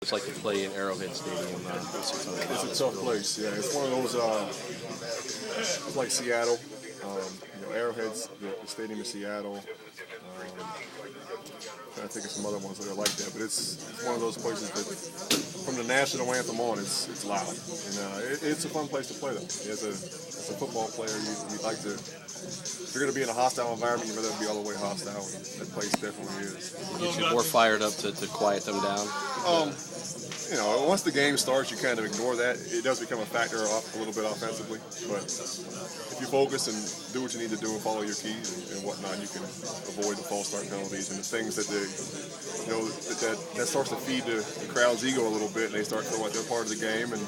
it's like to play in Arrowhead Stadium. It's a tough place. Yeah, it's one of those. It's like Seattle. Arrowhead's the stadium in Seattle. I think of some other ones that are like that, but it's one of those places that, from the national anthem on, it's loud, and it's a fun place to play. Though, as a football player, you'd like to. If you're going to be in a hostile environment, you'd rather be all the way hostile, and that place definitely is. Get you more fired up to quiet them down. Once the game starts, you kind of ignore that. It does become a factor a little bit offensively, but if you focus and do what you need to do and follow your keys and whatnot, you can avoid the false start penalties and the things that that starts to feed the crowd's ego a little bit, and they start to feel like they're part of the game, and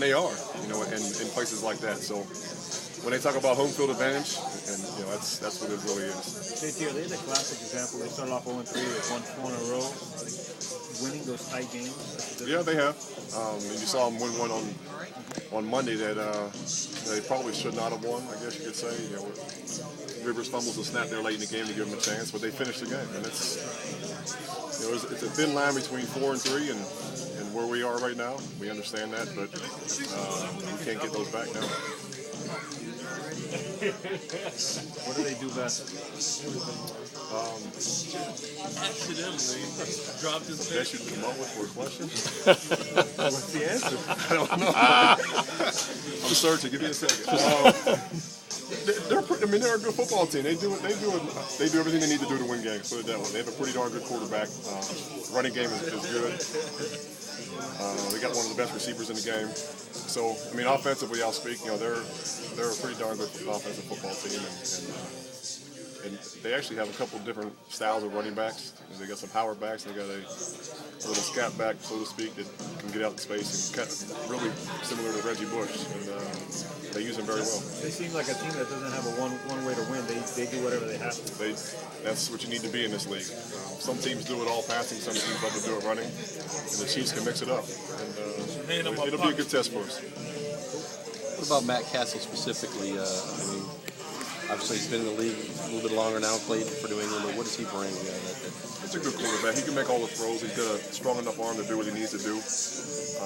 they are, in places like that. So when they talk about home field advantage, and that's what it really is. JT, are they the classic example? They started off 0-3, they've won 4 in a row, winning those tight games. Yeah, they have. You saw them win one on Monday that they probably should not have won, I guess you could say. Rivers fumbles a snap there late in the game to give them a chance, but they finished the game. And it's a thin line between 4 and 3 and where we are right now. We understand that, but we can't get those back now. What do they do best? Accidentally dropped his Best you can come up with for a question? What's the answer? I don't know. I'm searching. Give me a second. They're a good football team. They do everything they need to do to win games. Put it that way. They have a pretty darn good quarterback. Running game is good. They got one of the best receivers in the game. So, offensively, I'll speak. They're a pretty darn good offensive football team, and they actually have a couple of different styles of running backs. They got some power backs. They got a little scat back, so to speak, that can get out in space and really similar to Reggie Bush. And they use him very well. They seem like a team that doesn't have a one way to win. They do whatever they have to. That's what you need to be in this league. Some teams do it all passing, some teams love to do it running, and the Chiefs can mix it up. And it'll be a good test for us. What about Matt Castle specifically? Obviously he's been in the league a little bit longer now, played for New England, but what does he bring? He's a good quarterback. He can make all the throws. He's got a strong enough arm to do what he needs to do. He's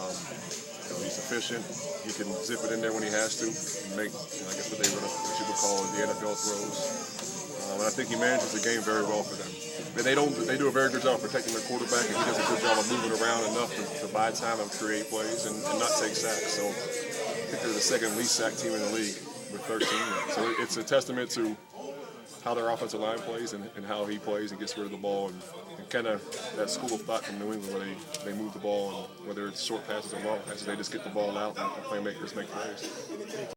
efficient. He can zip it in there when he has to and make, I guess what you would call the NFL throws. And I think he manages the game very well for them. And they do a very good job protecting their quarterback, and he does a good job of moving around enough to buy time and create plays and not take sacks. So I think they're the second least sacked team in the league with 13. So it's a testament to how their offensive line plays and how he plays and gets rid of the ball, and kind of that school of thought from New England where they move the ball, and whether it's short passes or long passes, they just get the ball out and playmakers make plays.